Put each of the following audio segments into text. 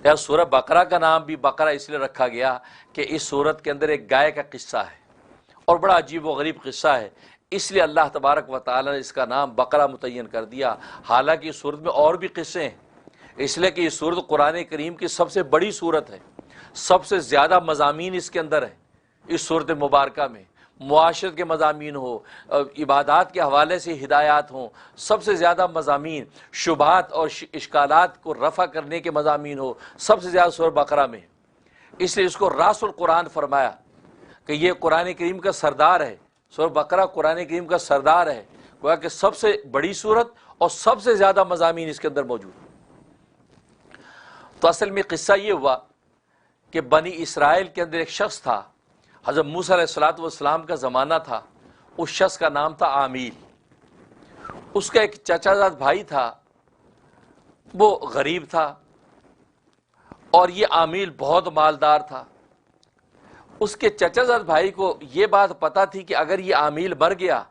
لہٰذا سورہ بقرہ کا نام بھی بقرہ اس لیے رکھا گیا کہ اس سورت کے اندر ایک گائے کا قصہ ہے اور بڑا عجیب و غریب قصہ ہے، اس لیے اللہ تبارک و تعالیٰ نے اس کا نام بقرہ متعین کر دیا۔ حالانکہ اس سورت میں اور بھی قصے ہیں، اس لیے کہ یہ سورت قرآن کریم کی سب سے بڑی سورت ہے، سب سے زیادہ مضامین اس کے اندر ہے۔ اس سورت مبارکہ میں معاشرت کے مضامین ہو، عبادات کے حوالے سے ہدایات ہوں، سب سے زیادہ مضامین، شبہات اور اشکالات کو رفع کرنے کے مضامین ہو، سب سے زیادہ سورہ بقرہ میں، اس لیے اس کو راس القرآن فرمایا کہ یہ قرآن کریم کا سردار ہے۔ سورہ بقرہ قرآن کریم کا سردار ہے، گویا کہ سب سے بڑی سورت اور سب سے زیادہ مضامین اس کے اندر موجود ہیں۔ تو اصل میں قصہ یہ ہوا کہ بنی اسرائیل کے اندر ایک شخص تھا، حضرت موسیٰ علیہ السلام کا زمانہ تھا، اس شخص کا نام تھا عامیل۔ اس کا ایک چچا زاد بھائی تھا، وہ غریب تھا، اور یہ عامیل بہت مالدار تھا۔ اس کے چچا زاد بھائی کو یہ بات پتہ تھی کہ اگر یہ عامیل مر گیا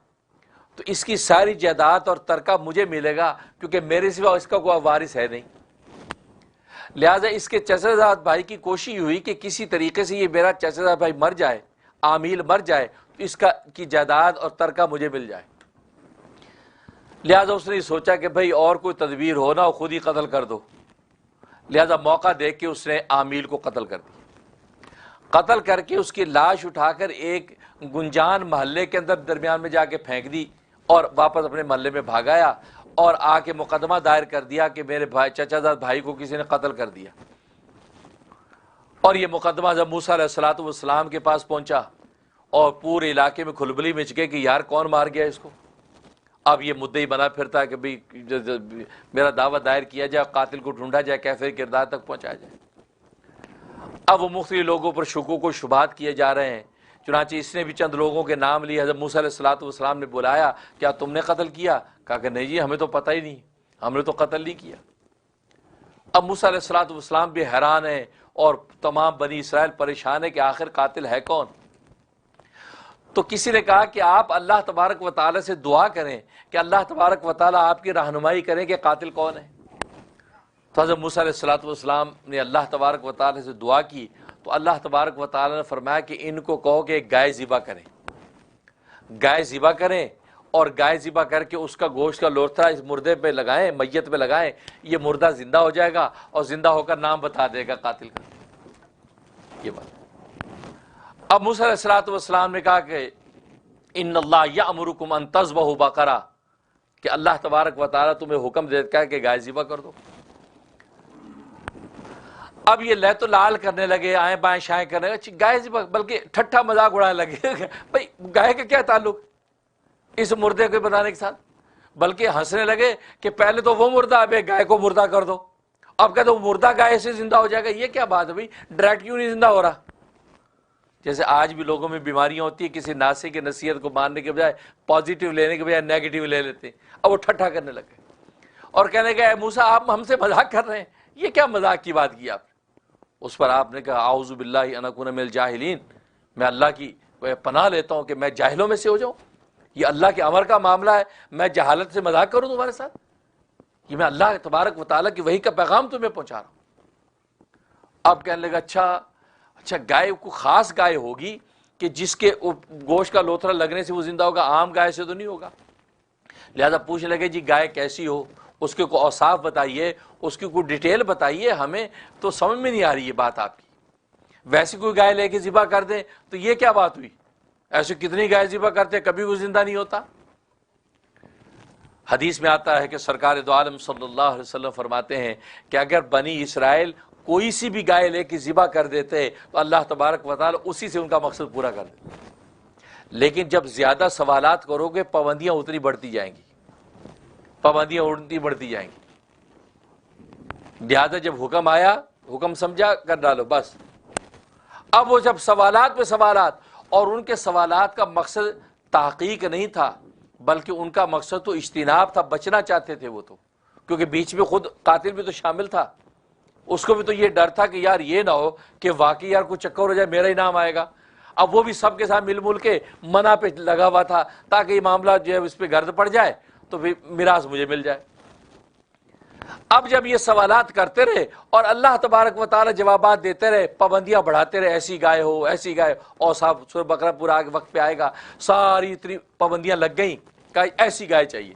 تو اس کی ساری جائیداد اور ترکہ مجھے ملے گا، کیونکہ میرے سوا اس کا کوئی وارث ہے نہیں۔ لہٰذا اس کے چچا زاد بھائی کی کوشش ہوئی کہ کسی طریقے سے یہ میرا چچا زاد بھائی مر جائے، عامیل مر جائے، تو اس کی جائیداد اور ترکہ مجھے مل جائے۔ لہٰذا اس نے سوچا کہ بھئی اور کوئی تدبیر ہو نہ، خود ہی قتل کر دو۔ لہٰذا موقع دیکھ کے اس نے عامیل کو قتل کر دیا۔ قتل کر کے اس کی لاش اٹھا کر ایک گنجان محلے کے اندر درمیان میں جا کے پھینک دی اور واپس اپنے محلے میں بھاگ آیا اور آ کے مقدمہ دائر کر دیا کہ میرے چچا زاد بھائی کو کسی نے قتل کر دیا۔ اور یہ مقدمہ جب موسیٰ علیہ السلام کے پاس پہنچا اور پورے علاقے میں کھلبلی مچ گئی کہ یار کون مار گیا اس کو۔ اب یہ مدعی بنا پھرتا ہے کہ بھئی میرا دعویٰ دائر کیا جائے، قاتل کو ڈھونڈا جائے، کیفر کردار تک پہنچایا جائے۔ اب وہ مختلف لوگوں پر شکوک و شبہات کیے جا رہے ہیں، چنانچہ اس نے بھی چند لوگوں کے نام لیے۔ حضرت موسیٰ علیہ السلام نے بلایا، کیا تم نے قتل کیا؟ کہا کہ نہیں جی، ہمیں تو پتہ ہی نہیں، ہم نے تو قتل نہیں کیا۔ اب موسیٰ علیہ السلام بھی حیران ہیں اور تمام بنی اسرائیل پریشان ہے کہ آخر قاتل ہے کون؟ تو کسی نے کہا کہ آپ اللہ تبارک و تعالیٰ سے دعا کریں کہ اللہ تبارک و تعالیٰ آپ کی رہنمائی کریں کہ قاتل کون ہے۔ تو حضرت موسیٰ علیہ السلام نے اللہ تبارک و تعالیٰ سے دعا کی تو اللہ تبارک و تعالیٰ نے فرمایا کہ ان کو کہو کہ ایک گائے ذبح کریں، گائے ذبح کریں، اور گائے ذبح کر کے اس کا گوشت کا لوتھڑا اس مردے پہ لگائیں، میت پہ لگائیں، یہ مردہ زندہ ہو جائے گا اور زندہ ہو کر نام بتا دے گا قاتل کا۔ یہ بات اب موسیٰ علیہ السلام نے کہا کہ ان اللہ یأمرکم ان تذبحوا بقرہ، کہ اللہ تبارک و تعالیٰ تمہیں حکم دیتا ہے کہ گائے ذبح کر دو۔ اب یہ لہت و لال کرنے لگے، آئیں بائیں شائیں کرنے لگے، گائے ذبح، بلکہ ٹھٹھا مذاق اڑانے لگے بھائی گائے کا کیا تعلق اس مردے کو بنانے کے ساتھ، بلکہ ہنسنے لگے کہ پہلے تو وہ مردہ، اب گائے کو مردہ کر دو۔ اب کہتے وہ مردہ گائے سے زندہ ہو جائے گا، یہ کیا بات ہے بھائی، ڈائریکٹ کیوں نہیں زندہ ہو رہا؟ جیسے آج بھی لوگوں میں بیماریاں ہوتی ہیں، کسی ناصح کی نصیحت کو ماننے کے بجائے پازیٹیو لینے کے بجائے نیگیٹو لے لیتے ہیں۔ اب وہ ٹھٹھا کرنے لگے اور کہنے لگے اے موسیٰ آپ ہم سے مذاق کر رہے ہیں، یہ کیا مذاق کی بات کی آپ نے؟ اس پر آپ نے کہا اعوذ باللہ ان اکون من الجاہلین، میں اللہ کی پناہ لیتا ہوں کہ میں جاہلوں میں سے ہو جاؤں، یہ اللہ کے امر کا معاملہ ہے، میں جہالت سے مذاق کروں تمہارے ساتھ؟ یہ میں اللہ تبارک و تعالیٰ کی وحی کا پیغام تمہیں پہنچا رہا ہوں۔ اب کہنے لگا اچھا گائے کو خاص گائے ہوگی کہ جس کے گوشت کا لوتھڑا لگنے سے وہ زندہ ہوگا، عام گائے سے تو نہیں ہوگا۔ لہذا پوچھنے لگے جی گائے کیسی ہو، اس کے کوئی اوصاف بتائیے، اس کی کوئی ڈیٹیل بتائیے، ہمیں تو سمجھ میں نہیں آ رہی یہ بات آپ کی۔ ویسی کوئی گائے لے کے ذبح کر دیں تو یہ کیا بات ہوئی؟ ایسے کتنی گائے ذبح کرتے کبھی وہ زندہ نہیں ہوتا۔ حدیث میں آتا ہے کہ سرکار دو عالم صلی اللہ علیہ وسلم فرماتے ہیں کہ اگر بنی اسرائیل کوئی سی بھی گائے لے کے ذبح کر دیتے تو اللہ تبارک و تعالیٰ اسی سے ان کا مقصد پورا کر دیتے، لیکن جب زیادہ سوالات کرو گے پابندیاں اتنی بڑھتی جائیں گی، پابندیاں اتنی بڑھتی جائیں گی۔ لہٰذا جب حکم آیا، حکم سمجھا کر ڈالو بس۔ اب وہ جب سوالات پہ سوالات، اور ان کے سوالات کا مقصد تحقیق نہیں تھا بلکہ ان کا مقصد تو اجتناب تھا، بچنا چاہتے تھے وہ تو، کیونکہ بیچ میں خود قاتل بھی تو شامل تھا، اس کو بھی تو یہ ڈر تھا کہ یار یہ نہ ہو کہ واقعی یار کوئی چکر ہو جائے میرا ہی نام آئے گا۔ اب وہ بھی سب کے ساتھ مل مل کے منع پہ لگا ہوا تھا تاکہ یہ معاملہ جو ہے اس پہ گرد پڑ جائے تو پھر میراث مجھے مل جائے۔ اب جب یہ سوالات کرتے رہے اور اللہ تبارک و تعالی جوابات دیتے رہے، پابندیاں بڑھاتے رہے، ایسی گائے ہو، ایسی گائے، اور صاحب سورہ بقرہ پورا آگے وقت پہ آئے گا، ساری اتنی پابندیاں لگ گئیں کہ ایسی گائے چاہیے۔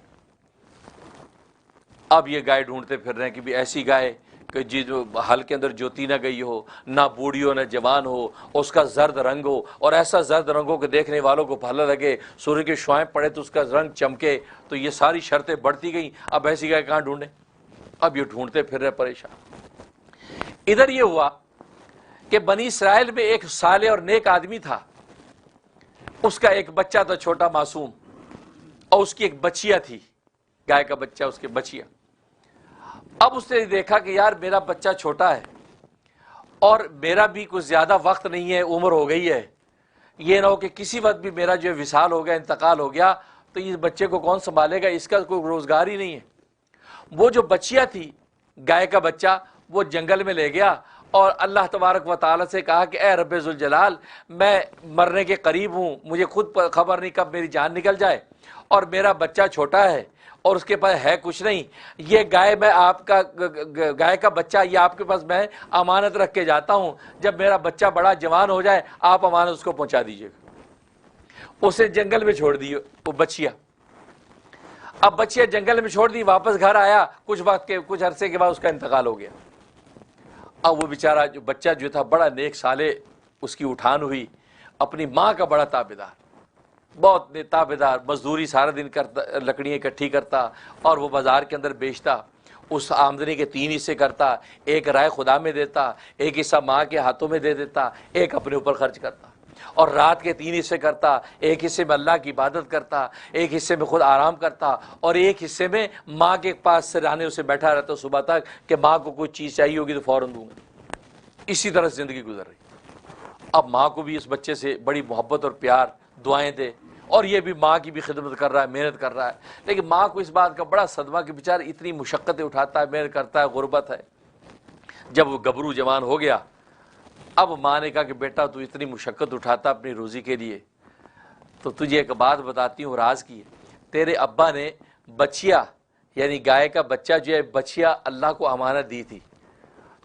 اب یہ گائے ڈھونڈتے پھر رہے ہیں کہ بھی ایسی گائے کہ جی جو ہل کے اندر جوتی نہ گئی ہو، نہ بوڑھی ہو نہ جوان ہو، اس کا زرد رنگ ہو، اور ایسا زرد رنگ ہو کہ دیکھنے والوں کو بھلا لگے، سورج کے شعاع پڑے تو اس کا رنگ چمکے۔ تو یہ ساری شرطیں بڑھتی گئیں، اب ایسی گائے کہاں ڈھونڈیں؟ اب یہ ڈھونڈتے پھر رہے پریشان۔ ادھر یہ ہوا کہ بنی اسرائیل میں ایک صالح اور نیک آدمی تھا، اس کا ایک بچہ تھا چھوٹا معصوم، اور اس کی ایک بچیا تھی، گائے کا بچہ، اس کے بچیا۔ اب اس نے دیکھا کہ یار میرا بچہ چھوٹا ہے اور میرا بھی کچھ زیادہ وقت نہیں ہے، عمر ہو گئی ہے، یہ نہ ہو کہ کسی وقت بھی میرا جو وصال ہو گیا، انتقال ہو گیا، تو اس بچے کو کون سنبھالے گا، اس کا کوئی روزگار ہی نہیں ہے۔ وہ جو بچیا تھی، گائے کا بچہ، وہ جنگل میں لے گیا اور اللہ تبارک و تعالیٰ سے کہا کہ اے رب ذوالجلال، میں مرنے کے قریب ہوں، مجھے خود خبر نہیں کب میری جان نکل جائے، اور میرا بچہ چھوٹا ہے اور اس کے پاس ہے کچھ نہیں، یہ گائے میں آپ کا گائے کا بچہ یہ آپ کے پاس میں امانت رکھ کے جاتا ہوں، جب میرا بچہ بڑا جوان ہو جائے آپ امانت اس کو پہنچا دیجیے گا۔ اسے جنگل میں چھوڑ دی وہ بچیا۔ اب بچیا جنگل میں چھوڑ دی، واپس گھر آیا، کچھ عرصے کے بعد اس کا انتقال ہو گیا۔ اب وہ بیچارہ جو بچہ جو تھا بڑا نیک صالح، اس کی اٹھان ہوئی، اپنی ماں کا بڑا تابعدار، بہت تابعدار، مزدوری سارا دن کرتا، لکڑیاں اکٹھی کرتا اور وہ بازار کے اندر بیچتا، اس آمدنی کے 3 حصے کرتا، ایک رائے خدا میں دیتا، ایک حصہ ماں کے ہاتھوں میں دے دیتا، ایک اپنے اوپر خرچ کرتا، اور رات کے 3 حصے کرتا، ایک حصے میں اللہ کی عبادت کرتا، ایک حصے میں خود آرام کرتا، اور ایک حصے میں ماں کے پاس سرانے اسے بیٹھا رہتا صبح تک کہ ماں کو کوئی چیز چاہیے ہوگی تو فوراً دوں گا۔ اسی طرح زندگی گزر رہی۔ اب ماں کو بھی اس بچے سے بڑی محبت اور پیار، دعائیں دے، اور یہ بھی ماں کی بھی خدمت کر رہا ہے، محنت کر رہا ہے، لیکن ماں کو اس بات کا بڑا صدمہ کہ بیچارہ اتنی مشقتیں اٹھاتا ہے، محنت کرتا ہے، غربت ہے۔ جب وہ گبرو جوان ہو گیا، اب ماں نے کہا کہ بیٹا تو اتنی مشقت اٹھاتا اپنی روزی کے لیے، تو تجھے ایک بات بتاتی ہوں راز کی، تیرے ابا نے بچیا یعنی گائے کا بچہ جو ہے بچیا اللہ کو امانت دی تھی،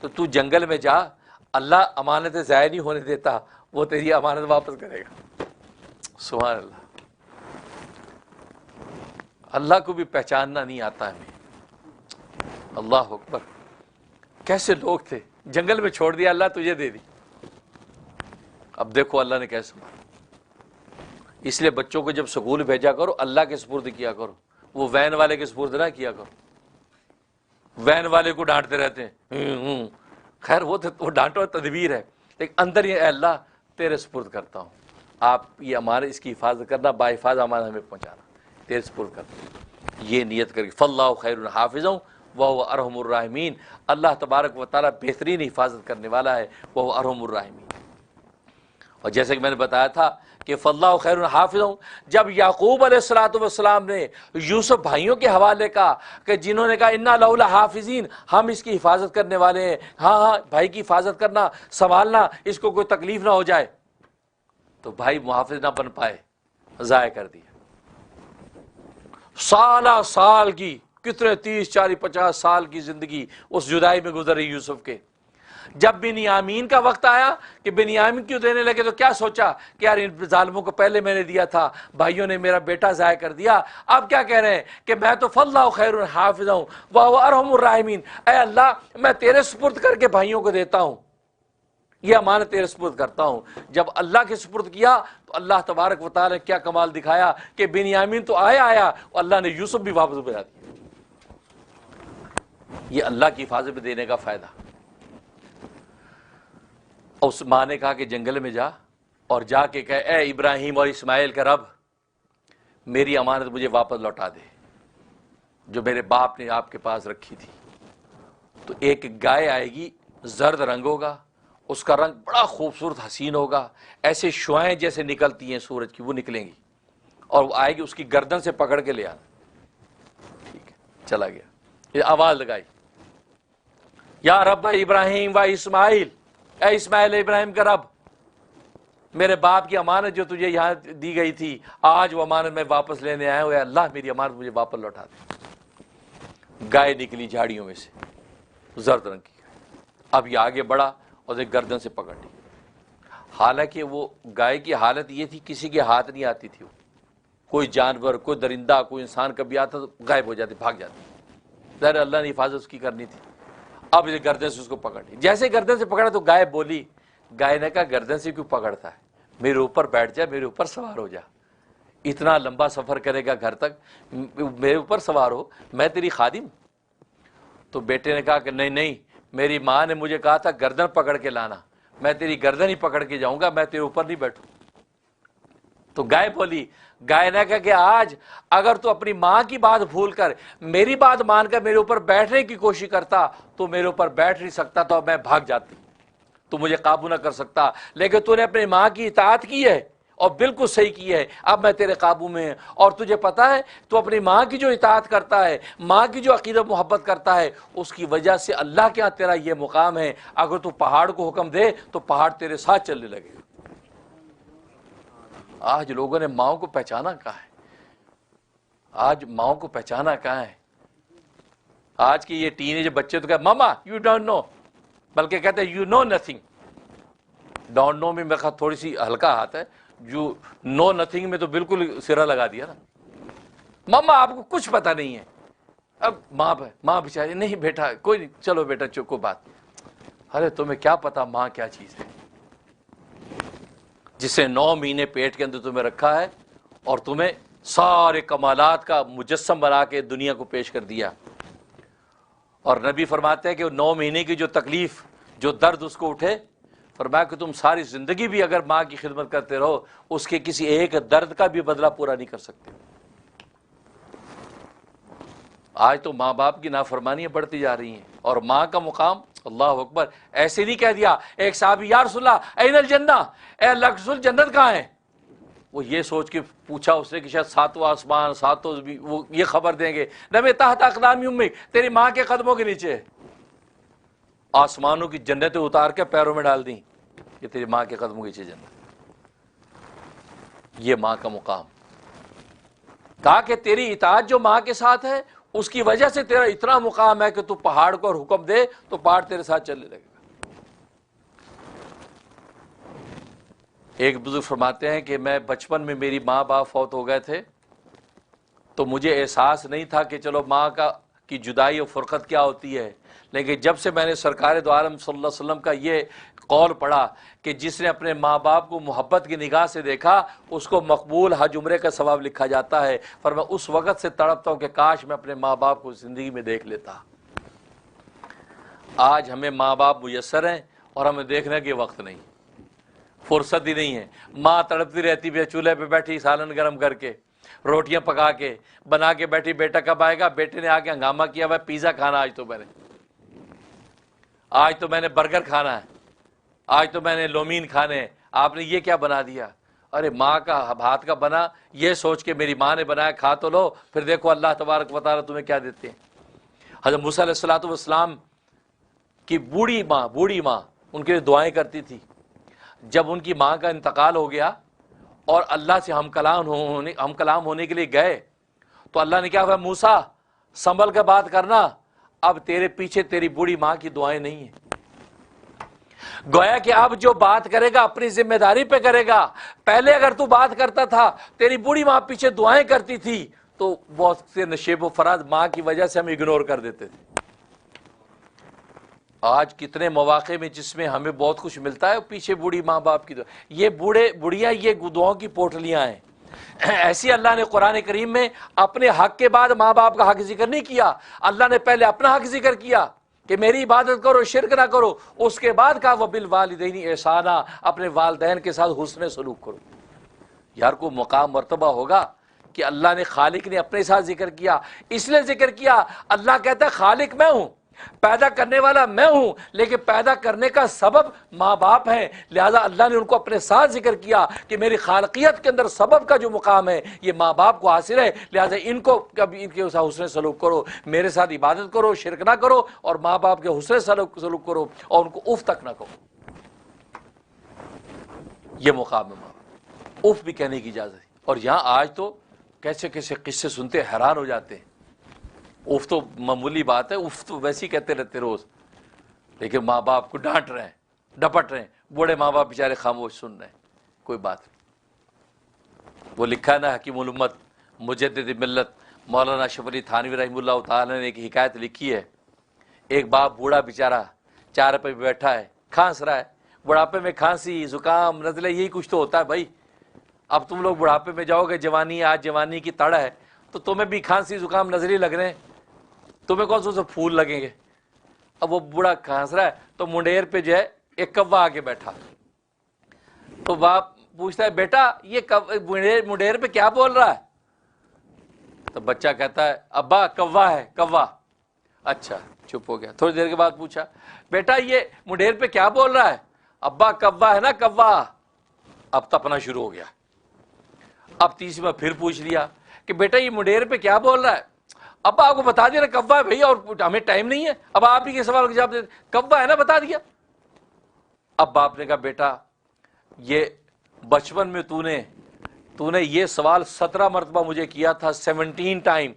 تو جنگل میں جا، اللہ امانتیں ضائع نہیں ہونے دیتا، وہ تیری امانت واپس کرے گا۔ سبحان اللہ۔ اللہ کو بھی پہچاننا نہیں آتا ہمیں۔ اللہ اکبر، کیسے لوگ تھے، جنگل میں چھوڑ دیا، اللہ تجھے دے دی۔ اب دیکھو اللہ نے کیسے مارا۔ اس لیے بچوں کو جب سکول بھیجا کرو اللہ کے سپرد کیا کرو، وہ وین والے کے سپرد نہ کیا کرو۔ وین والے کو ڈانٹتے رہتے ہیں، خیر وہ ڈانٹو تدبیر ہے، لیکن اندر یہ اے اللہ تیرے سپرد کرتا ہوں، آپ یہ ہمارے اس کی حفاظت کرنا، با حفاظ ہمارا ہمیں پہنچانا، تیرے سپرد کرتا، یہ نیت کر کے فاللہ خیر حافظ وہو ارحم الراحمین، اللہ تبارک و تعالیٰ بہترین حفاظت کرنے والا ہے، وہو ارحم الراحمین۔ اور جیسے کہ میں نے بتایا تھا کہ فاللہ خیر حافظ، جب یعقوب علیہ السلام نے یوسف بھائیوں کے حوالے کا کہ جنہوں نے کہا انا لہ لحافظین، ہم اس کی حفاظت کرنے والے ہیں، ہاں بھائی کی حفاظت کرنا، سنبھالنا، اس کو کوئی تکلیف نہ ہو جائے، تو بھائی محافظ نہ بن پائے، ضائع کر دیا۔ سالہ سال کی کتنے 30 40 50 سال کی زندگی اس جدائی میں گزر رہی یوسف کے۔ جب بنیامین کا وقت آیا کہ بنیامین کیوں دینے لگے، تو کیا سوچا کہ یار ان ظالموں کو پہلے میں نے دیا تھا، بھائیوں نے میرا بیٹا ضائع کر دیا، اب کیا کہہ رہے ہیں کہ میں تو فاللہ خیر حافظ ہوں وہو ارحم الراحمین، اے اللہ میں تیرے سپرد کر کے بھائیوں کو دیتا ہوں، یہ امانت تیرے سپرد کرتا ہوں۔ جب اللہ کے سپرد کیا تو اللہ تبارک و تعالی نے کیا کمال دکھایا کہ بنیامین تو آیا، اللہ نے یوسف بھی واپس بھیجا دیا۔ یہ اللہ کی حفاظت میں دینے کا فائدہ۔ اس ماں نے کہا کہ جنگل میں جا اور جا کے کہے اے ابراہیم اور اسماعیل کا رب، میری امانت مجھے واپس لوٹا دے جو میرے باپ نے آپ کے پاس رکھی تھی۔ تو ایک گائے آئے گی، زرد رنگ ہوگا، اس کا رنگ بڑا خوبصورت حسین ہوگا، ایسے شعائیں جیسے نکلتی ہیں سورج کی وہ نکلیں گی، اور وہ آئے گی اس کی گردن سے پکڑ کے لے آنا۔ ٹھیک ہے، چلا گیا، یہ آواز لگائی یا رب ابراہیم و اسماعیل، اے اسماعیل ابراہیم کا رب، میرے باپ کی امانت جو تجھے یہاں دی گئی تھی، آج وہ امانت میں واپس لینے آیا ہوں، اے اللہ میری امانت مجھے واپس لوٹا دے۔ گائے نکلی جھاڑیوں میں سے زرد رنگ کی، اب یہ آگے بڑھا اور ایک گردن سے پکڑ لی۔ حالانکہ وہ گائے کی حالت یہ تھی کسی کے ہاتھ نہیں آتی تھی، وہ کوئی جانور، کوئی درندہ، کوئی انسان کبھی آتا تو غائب ہو جاتی، بھاگ جاتی، ظاہر اللہ نے حفاظت اس کی کرنی تھی۔ اب یہ گردن سے اس کو پکڑ لی، جیسے گردن سے پکڑا تو گائے بولی، گائے نے کہا گردن سے کیوں پکڑتا ہے، میرے اوپر بیٹھ جا، میرے اوپر سوار ہو جا، اتنا لمبا سفر کرے گا گھر تک، میرے اوپر سوار ہو، میں تیری خادم۔ تو بیٹے نے کہا کہ نہیں نہیں، میری ماں نے مجھے کہا تھا گردن پکڑ کے لانا، میں تیری گردن ہی پکڑ کے جاؤں گا، میں تیرے اوپر نہیں بیٹھوں۔ تو گائے بولی، گائے نے کہا کہ آج اگر تو اپنی ماں کی بات بھول کر میری بات مان کر میرے اوپر بیٹھنے کی کوشش کرتا تو میرے اوپر بیٹھ نہیں سکتا، تو میں بھاگ جاتی، تو مجھے قابو نہ کر سکتا، لیکن تو نے اپنی ماں کی اطاعت کی ہے اور بالکل صحیح کی ہے، اب میں تیرے قابو میں ہوں۔ اور تجھے پتا ہے تو اپنی ماں کی جو اطاعت کرتا ہے، ماں کی جو عقیدت محبت کرتا ہے، اس کی وجہ سے اللہ کے ہاں تیرا یہ مقام ہے، اگر تو پہاڑ کو حکم دے تو پہاڑ تیرے ساتھ چلنے لگے گا۔ آج لوگوں نے ماؤں کو پہچانا کہاں ہے؟ آج ماؤں کو پہچانا کہاں ہے؟ آج کے یہ ٹین ایج بچے تو کہتے ماما یو ڈونٹ نو، بلکہ کہتے ہیں you know nothing. Don't know میں میرے خیال تھوڑی سی ہلکا ہاتھ ہے، جو نو نتھنگ میں تو بالکل سرا لگا دیا نا، ماما آپ کو کچھ پتہ نہیں ہے۔ اب ماں بیچاری، نہیں بیٹا کوئی نہیں، چلو بیٹا چکو بات، ارے تمہیں کیا پتا ماں کیا چیز ہے، جسے 9 مہینے پیٹ کے اندر تمہیں رکھا ہے اور تمہیں سارے کمالات کا مجسم بنا کے دنیا کو پیش کر دیا۔ اور نبی فرماتے ہیں کہ 9 مہینے کی جو تکلیف، جو درد اس کو اٹھے، فرمایا کہ تم ساری زندگی بھی اگر ماں کی خدمت کرتے رہو، اس کے کسی ایک درد کا بھی بدلہ پورا نہیں کر سکتے۔ آج تو ماں باپ کی نافرمانیاں بڑھتی جا رہی ہیں، اور ماں کا مقام، اللہ اکبر، ایسے نہیں کہہ دیا ایک صحابی یا رسول اللہ این الجنہ، اے اللہ کے رسول جنت کہاں ہے؟ وہ یہ سوچ کے پوچھا اس نے کہ شاید 7واں آسمان، 7 وہ یہ خبر دیں گے، نہ تحت اقدام امک، تیری ماں کے قدموں کے نیچے، آسمانوں کی جنتیں اتار کے پیروں میں ڈال دیں، یہ تیری ماں کے قدموں کے نیچے جنت۔ یہ ماں کا مقام، کہا کہ تیری اطاعت جو ماں کے ساتھ ہے اس کی وجہ سے تیرا اتنا مقام ہے کہ تو پہاڑ کو اور حکم دے تو پہاڑ تیرے ساتھ چلنے لگے گا۔ ایک بزرگ فرماتے ہیں کہ میں بچپن میں میری ماں باپ فوت ہو گئے تھے تو مجھے احساس نہیں تھا کہ چلو ماں کی جدائی اور فرقت کیا ہوتی ہے، لیکن جب سے میں نے سرکار دو عالم صلی اللہ علیہ وسلم کا یہ قول پڑھا کہ جس نے اپنے ماں باپ کو محبت کی نگاہ سے دیکھا اس کو مقبول حج عمرے کا ثواب لکھا جاتا ہے، پر میں اس وقت سے تڑپتا ہوں کہ کاش میں اپنے ماں باپ کو زندگی میں دیکھ لیتا۔ آج ہمیں ماں باپ میسر ہیں اور ہمیں دیکھنے کے وقت نہیں، فرصت ہی نہیں ہے۔ ماں تڑپتی رہتی ہے چولہے پہ بیٹھی، سالن گرم کر کے، روٹیاں پکا کے بنا کے بیٹھی، بیٹا کب آئے گا؟ بیٹے نے آ کے ہنگامہ کیا ہوا ہے، پیزا کھانا آج تو میں نے برگر کھانا ہے، آج تو میں نے لومین کھانے، آپ نے یہ کیا بنا دیا؟ ارے ماں کا ہاتھ کا بنا یہ سوچ کے میری ماں نے بنایا، کھا تو لو، پھر دیکھو اللہ تبارک و تعالیٰ تمہیں کیا دیتے ہیں۔ حضرت موسیٰ علیہ الصلوۃ والسلام کی بوڑھی ماں ان کے لیے دعائیں کرتی تھی۔ جب ان کی ماں کا انتقال ہو گیا اور اللہ سے ہم کلام ہونے کے لیے گئے تو اللہ نے کیا کہا، موسیٰ سنبھل کے بات کرنا، اب تیرے پیچھے تیری بوڑھی ماں کی دعائیں نہیں ہیں۔ گویا کہ اب جو بات کرے گا اپنی ذمہ داری پہ کرے گا، پہلے اگر تو بات کرتا تھا تیری بوڑھی ماں پیچھے دعائیں کرتی تھی تو بہت سے نشیب و فراز ماں کی وجہ سے ہم اگنور کر دیتے تھے۔ آج کتنے مواقع میں جس میں ہمیں بہت کچھ ملتا ہے پیچھے بوڑھی ماں باپ کی دعا، یہ بوڑھیاں یہ دعاؤں کی پوٹلیاں ہیں۔ ایسی اللہ نے قرآن کریم میں اپنے حق کے بعد ماں باپ کا حق ذکر نہیں کیا، اللہ نے پہلے اپنا حق ذکر کیا کہ میری عبادت کرو، شرک نہ کرو، اس کے بعد کہا وَبِالْوَالِدَيْنِ احسانا، اپنے والدین کے ساتھ حسن سلوک کرو۔ یار کو مقام مرتبہ ہوگا کہ اللہ نے خالق نے اپنے ساتھ ذکر کیا، اس لیے ذکر کیا، اللہ کہتا ہے خالق میں ہوں، پیدا کرنے والا میں ہوں، لیکن پیدا کرنے کا سبب ماں باپ ہیں، لہذا اللہ نے ان کو اپنے ساتھ ذکر کیا کہ میری خالقیت کے اندر سبب کا جو مقام ہے یہ ماں باپ کو حاصل ہے، لہذا ان کو کبھی ان کے ساتھ حسن سلوک کرو، میرے ساتھ عبادت کرو، شرک نہ کرو، اور ماں باپ کے حسن سلوک کرو اور ان کو اف تک نہ کرو۔ یہ مقام ہے ماں باپ، اف بھی کہنے کی اجازت ہے۔ اور یہاں آج تو کیسے کیسے قصے سنتے حیران ہو جاتے ہیں۔ اف تو معمولی بات ہے، اف تو ویسے ہی کہتے رہتے روز، لیکن ماں باپ کو ڈانٹ رہے ہیں، ڈپٹ رہے ہیں، بوڑھے ماں باپ بیچارے خاموش سن رہے ہیں، کوئی بات نہیں۔ وہ لکھا ہے نا حکیم الامت مجدد ملت مولانا اشرف علی تھانوی رحمہ اللہ تعالیٰ نے ایک حکایت لکھی ہے، ایک باپ بوڑھا بیچارہ چارے پہ بیٹھا ہے، کھانس رہا ہے، بڑھاپے میں کھانسی زکام نزلے یہی کچھ تو ہوتا ہے بھائی، اب تم لوگ بڑھاپے میں جاؤ گے، جوانی آج جوانی کی تڑ ہے تو تمہیں بھی کھانسی زکام نزلے لگ رہے ہیں، تمہیں کون سے پھول لگیں گے؟ اب وہ بوڑھا کھانس رہا ہے تو منڈیر پہ جو ہے ایک کوا آ کے بیٹھا، تو باپ پوچھتا ہے بیٹا یہ منڈیر پہ کیا بول رہا ہے؟ تو بچہ کہتا ہے ابا کوا ہے کوا۔ اچھا چپ ہو گیا، تھوڑی دیر کے بعد پوچھا بیٹا یہ منڈیر پہ کیا بول رہا ہے؟ ابا کوا ہے نا کوا۔ اب تپنا شروع ہو گیا۔ اب تیسری بار پھر پوچھ لیا کہ بیٹا یہ منڈیر پہ کیا بول رہا ہے؟ ابا آپ کو بتا دیا نا کوا ہے بھیا، اور ہمیں ٹائم نہیں ہے، اب آپ ہی کے سوال کا جواب دے، کوا ہے نا بتا دیا۔ اب باپ نے کہا بیٹا یہ بچپن میں تو نے یہ سوال 17 مرتبہ مجھے کیا تھا، 17 ٹائم،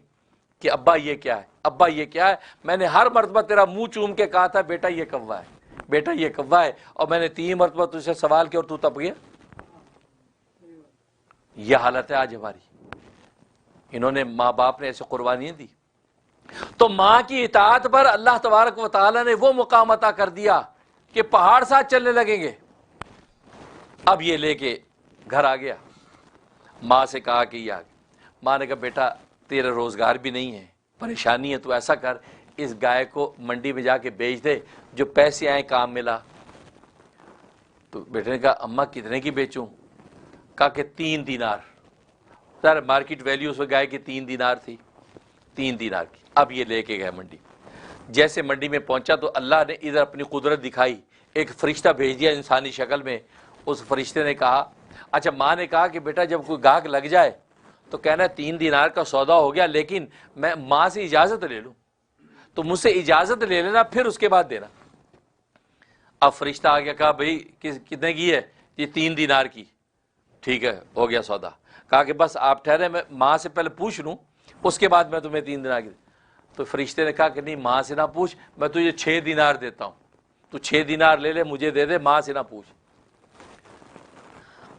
کہ ابا یہ کیا ہے، ابا یہ کیا ہے، میں نے ہر مرتبہ تیرا منہ چوم کے کہا تھا بیٹا یہ کوا ہے، بیٹا یہ کوا ہے، اور میں نے 3 مرتبہ تجھ سے سوال کیا اور تو تب گیا۔ یہ حالت ہے آج ہماری۔ انہوں نے ماں باپ نے ایسے قربانیاں دی، تو ماں کی اطاعت پر اللہ تبارک و تعالی نے وہ مقام عطا کر دیا کہ پہاڑ ساتھ چلنے لگیں گے۔ اب یہ لے کے گھر آ گیا، ماں سے کہا کہ یہ آ گیا۔ ماں نے کہا بیٹا تیرا روزگار بھی نہیں ہے، پریشانی ہے، تو ایسا کر اس گائے کو منڈی میں جا کے بیچ دے، جو پیسے آئیں کام ملا۔ تو بیٹے نے کہا اماں کتنے کی بیچوں؟ کہا کہ 3 دینار۔ سر مارکیٹ ویلیو اس گائے کی 3 دینار تھی، 3 دینار کی۔ اب یہ لے کے گئے منڈی۔ جیسے منڈی میں پہنچا تو اللہ نے ادھر اپنی قدرت دکھائی، ایک فرشتہ بھیج دیا انسانی شکل میں۔ اس فرشتے نے کہا، اچھا ماں نے کہا کہ بیٹا جب کوئی گاہک لگ جائے تو کہنا 3 دینار کا سودا ہو گیا، لیکن میں ماں سے اجازت لے لوں، تو مجھ سے اجازت لے لینا پھر اس کے بعد دینا۔ اب فرشتہ آ گیا، کہا بھائی کتنے کی ہے؟ یہ 3 دینار کی۔ ٹھیک ہے ہو گیا سودا۔ کہا کہ بس آپ ٹھہرے، میں ماں سے پہلے پوچھ لوں، اس کے بعد میں تمہیں 3 دینار کی۔ تو فرشتے نے کہا کہ نہیں ماں سے نہ پوچھ، میں تجھے 6 دینار دیتا ہوں، تو 6 دینار لے لے مجھے دے دے، ماں سے نہ پوچھ۔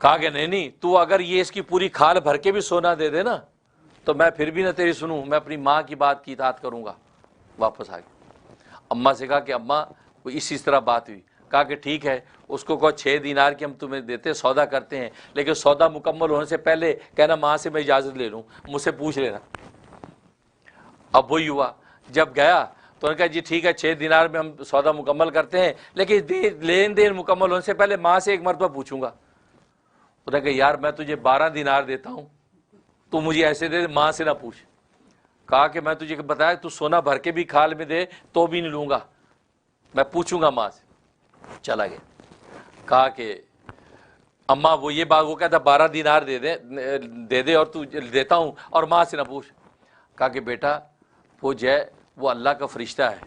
کہا کہ نہیں تو اگر یہ اس کی پوری کھال بھر کے بھی سونا دے دے نا تو میں پھر بھی نہ تیری سنوں، میں اپنی ماں کی بات کی اطاعت کروں گا۔ واپس آ گیا، اماں سے کہا کہ اماں اسی طرح بات ہوئی۔ کہا کہ ٹھیک ہے، اس کو کہو 6 دینار کی ہم تمہیں دیتے، سودا کرتے ہیں، لیکن سودا مکمل ہونے سے پہلے کہنا ماں سے میں اجازت لے لوں، مجھ سے پوچھ لینا۔ اب وہی ہوا، جب گیا تو انہوں نے کہا جی ٹھیک ہے 6 دینار میں ہم سودا مکمل کرتے ہیں، لیکن لین دین مکمل ہونے سے پہلے ماں سے ایک مرتبہ پوچھوں گا۔ انہوں نے کہا یار میں تجھے 12 دینار دیتا ہوں، تو مجھے ایسے دے ماں سے نہ پوچھ۔ کہا کہ میں تجھے بتایا تو سونا بھر کے بھی کھال میں دے تو بھی نہیں لوں گا، میں پوچھوں گا ماں سے۔ چلا گیا۔ کہا کہ اماں وہ یہ بات، وہ کہتا 12 دینار دے دے اور تو دیتا ہوں اور ماں سے نہ پوچھ۔ کہا کہ بیٹا وہ جو ہے وہ اللہ کا فرشتہ ہے،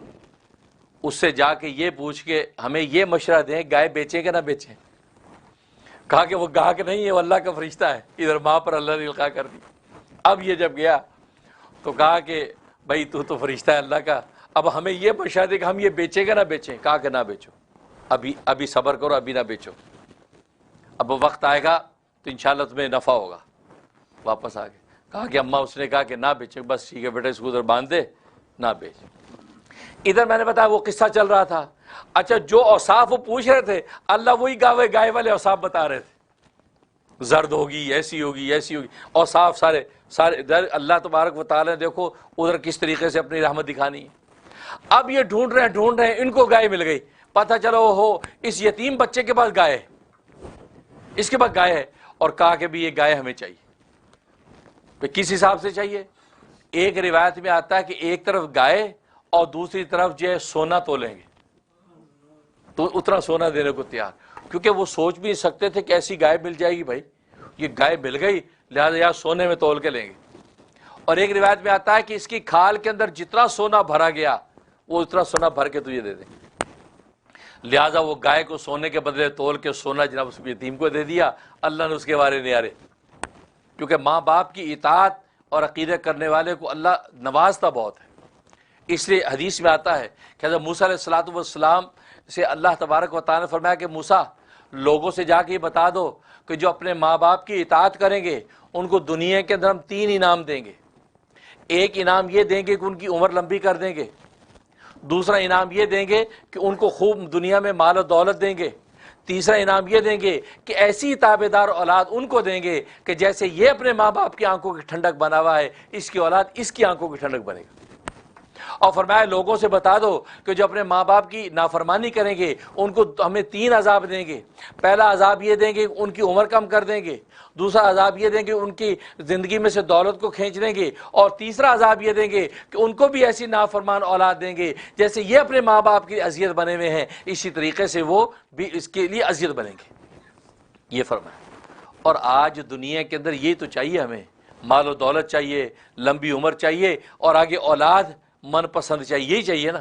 اس سے جا کے یہ پوچھ کے ہمیں یہ مشورہ دیں گائے بیچیں کہ نہ بیچیں۔ کہا کہ وہ گاہک نہیں ہے، وہ اللہ کا فرشتہ ہے۔ ادھر ماں پر اللہ نے القاء کر دی۔ اب یہ جب گیا تو کہا کہ بھائی تو فرشتہ ہے اللہ کا، اب ہمیں یہ مشورہ دے کہ ہم یہ بیچیں کہ نہ بیچیں۔ کہا کہ نہ بیچو، ابھی صبر کرو، ابھی نہ بیچو، اب وقت آئے گا تو انشاءاللہ تمہیں نفع ہوگا۔ واپس آ گئے۔ کہا کہ اماں اس نے کہا کہ نہ بیچیں، بس ٹھیک ہے بیٹا اس کو ادھر باندھ دے، نہ بیچ۔ ادھر میں نے بتایا وہ قصہ چل رہا تھا۔ اچھا جو اوصاف وہ پوچھ رہے تھے اللہ وہی گائے والے اوصاف بتا رہے تھے، زرد ہوگی، ایسی ہوگی، ایسی ہوگی، اوصاف سارے اللہ تبارک و تعالی نے دیکھو ادھر کس طریقے سے اپنی رحمت دکھانی ہے۔ اب یہ ڈھونڈ رہے ہیں، ان کو گائے مل گئی، پتہ چلو ہو اس یتیم بچے کے پاس گائے ہے، اس کے پاس گائے ہے، اور کہا کہ بھی یہ گائے ہمیں چاہیے۔ تو کس حساب سے چاہیے؟ ایک روایت میں آتا ہے کہ ایک طرف گائے اور دوسری طرف جو ہے سونا تولیں گے، تو اتنا سونا دینے کو تیار، کیونکہ وہ سوچ بھی نہیں سکتے تھے کہ ایسی گائے مل جائے گی۔ بھائی یہ گائے مل گئی لہٰذا یا سونے میں تول کے لیں گے۔ اور ایک روایت میں آتا ہے کہ اس کی کھال کے اندر جتنا سونا بھرا گیا وہ اتنا سونا بھر کے تجھے دے دیں، لہٰذا وہ گائے کو سونے کے بدلے تول کے سونا جناب اس یتیم کو دے دیا۔ اللہ نے اس کے بارے نیارے، کیونکہ ماں باپ کی اطاعت اور عقیدہ کرنے والے کو اللہ نوازتا بہت ہے۔ اس لیے حدیث میں آتا ہے کہ حضرت موسیٰ علیہ الصلوۃ والسلام سے اللہ تبارک و تعالیٰ نے فرمایا کہ موسیٰ لوگوں سے جا کے یہ بتا دو کہ جو اپنے ماں باپ کی اطاعت کریں گے ان کو دنیا کے اندر ہم 3 انعام دیں گے۔ ایک انعام یہ دیں گے کہ ان کی عمر لمبی کر دیں گے، دوسرا انعام یہ دیں گے کہ ان کو خوب دنیا میں مال و دولت دیں گے، تیسرا انعام یہ دیں گے کہ ایسی تابعدار اولاد ان کو دیں گے کہ جیسے یہ اپنے ماں باپ کی آنکھوں کی ٹھنڈک بنا ہوا ہے، اس کی اولاد اس کی آنکھوں کی ٹھنڈک بنے گا۔ اور فرمایا لوگوں سے بتا دو کہ جو اپنے ماں باپ کی نافرمانی کریں گے ان کو ہمیں 3 عذاب دیں گے۔ پہلا عذاب یہ دیں گے ان کی عمر کم کر دیں گے، دوسرا عذاب یہ دیں گے ان کی زندگی میں سے دولت کو کھینچ لیں گے، اور تیسرا عذاب یہ دیں گے کہ ان کو بھی ایسی نافرمان اولاد دیں گے جیسے یہ اپنے ماں باپ کی اذیت بنے ہوئے ہیں، اسی طریقے سے وہ بھی اس کے لیے اذیت بنیں گے، یہ فرمایا۔ اور آج دنیا کے اندر یہ تو چاہیے، ہمیں مال و دولت چاہیے، لمبی عمر چاہیے، اور آگے اولاد من پسند چاہیے، یہی چاہیے نا۔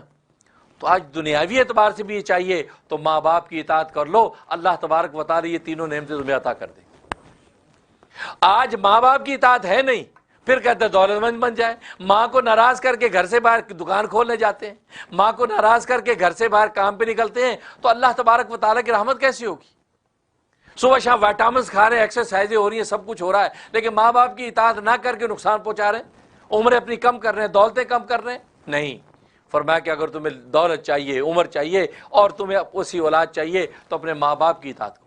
تو آج دنیاوی اعتبار سے بھی یہ چاہیے تو ماں باپ کی اطاعت کر لو، اللہ تبارک و تعالی یہ تینوں نعمتیں تمہیں عطا کر دیں۔ آج ماں باپ کی اطاعت ہے نہیں، پھر کہتے ہیں دولت مند بن جائے۔ ماں کو ناراض کر کے گھر سے باہر دکان کھولنے جاتے ہیں، ماں کو ناراض کر کے گھر سے باہر کام پہ نکلتے ہیں، تو اللہ تبارک و تعالیٰ کی رحمت کیسی ہوگی؟ صبح شام وٹامنس کھا رہے ہیں، ایکسرسائزیں ہو رہی ہیں، سب کچھ ہو رہا ہے، لیکن ماں باپ کی اطاعت نہ کر کے نقصان پہنچا رہے ہیں، عمریں اپنی کم کر رہے ہیں، دولتیں کم کر رہے ہیں۔ نہیں، فرمایا کہ اگر تمہیں دولت چاہیے، عمر چاہیے، اور تمہیں اسی اولاد چاہیے تو اپنے ماں باپ کی اطاعت کرو۔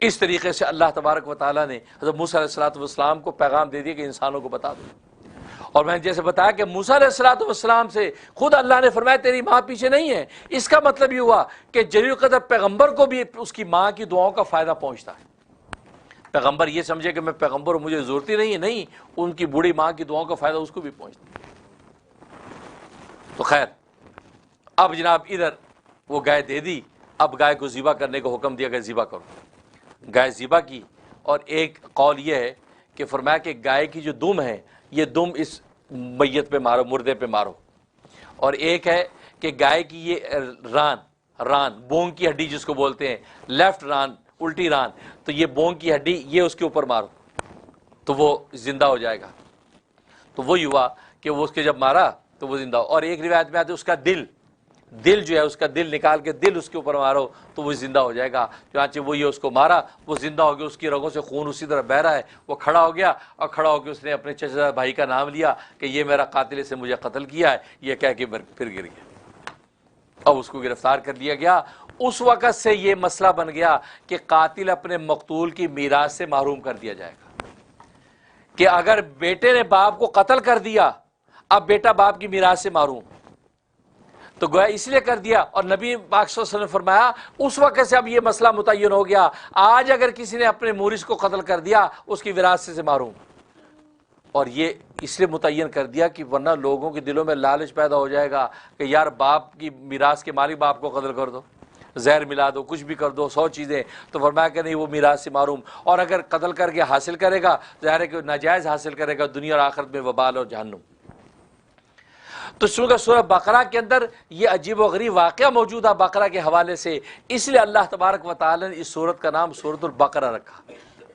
اس طریقے سے اللہ تبارک و تعالیٰ نے حضرت موسیٰ علیہ الصلوۃ والسلام کو پیغام دے دیا کہ انسانوں کو بتا دو۔ اور میں نے جیسے بتایا کہ موسیٰ علیہ الصلوۃ والسلام سے خود اللہ نے فرمایا تیری ماں پیچھے نہیں ہے، اس کا مطلب یہ ہوا کہ جلیل قدر پیغمبر کو بھی اس کی ماں کی دعاؤں کا فائدہ پہنچتا ہے۔ پیغمبر یہ سمجھے کہ میں پیغمبر ہوں، مجھے ضرورت ہی نہیں ہے، نہیں، ان کی بوڑھی ماں کی دعاؤں کا فائدہ اس کو بھی پہنچتا ہے۔ تو خیر، اب جناب ادھر وہ گائے دے دی، اب گائے کو ذبح کرنے کا حکم دیا کہ ذبح کرو۔ گائے ذبح کی، اور ایک قول یہ ہے کہ فرمایا کہ گائے کی جو دم ہے یہ دم اس میت پہ مارو، مردے پہ مارو، اور ایک ہے کہ گائے کی یہ ران بونگ کی ہڈی جس کو بولتے ہیں، لیفٹ ران، الٹی ران، تو یہ بونگ کی ہڈی یہ اس کے اوپر مارو تو وہ زندہ ہو جائے گا۔ تو وہی ہوا کہ وہ اس کے جب مارا تو وہ زندہ ہو۔ اور ایک روایت میں آتے اس کا دل جو ہے، اس کا دل نکال کے دل اس کے اوپر مارو تو وہ زندہ ہو جائے گا۔ چنانچہ وہ یہ اس کو مارا، وہ زندہ ہو گیا، اس کی رگوں سے خون اسی طرح بہہ رہا ہے، وہ کھڑا ہو گیا، اور کھڑا ہو کے اس نے اپنے چچا بھائی کا نام لیا کہ یہ میرا قاتل سے مجھے قتل کیا ہے، یہ کہہ کے پھر گر گیا۔ اب اس کو گرفتار کر لیا گیا۔ اس وقت سے یہ مسئلہ بن گیا کہ قاتل اپنے مقتول کی میراث سے محروم کر دیا جائے گا، کہ اگر بیٹے نے باپ کو قتل کر دیا اب بیٹا باپ کی میراث سے محروم، تو گویا اس لیے کر دیا۔ اور نبی پاک صلی اللہ علیہ وسلم نے فرمایا اس وقت سے اب یہ مسئلہ متعین ہو گیا، آج اگر کسی نے اپنے مورث کو قتل کر دیا اس کی وراثت سے محروم۔ اور یہ اس لیے متعین کر دیا کہ ورنہ لوگوں کے دلوں میں لالچ پیدا ہو جائے گا کہ یار باپ کی میراث کے مالک باپ کو قتل کر دو، زہر ملا دو، کچھ بھی کر دو، 100 چیزیں، تو فرمایا کہ نہیں، وہ میراث سے محروم۔ اور اگر قتل کر کے حاصل کرے گا، ظاہر ہے کہ ناجائز حاصل کرے گا، دنیا اور آخرت میں وبال اور جہنم۔ تو سورہ بقرہ کے اندر یہ عجیب و غریب واقعہ موجود ہے بقرہ کے حوالے سے، اس لیے اللہ تبارک و تعالی نے اس سورت کا نام سورۃ البقرہ رکھا۔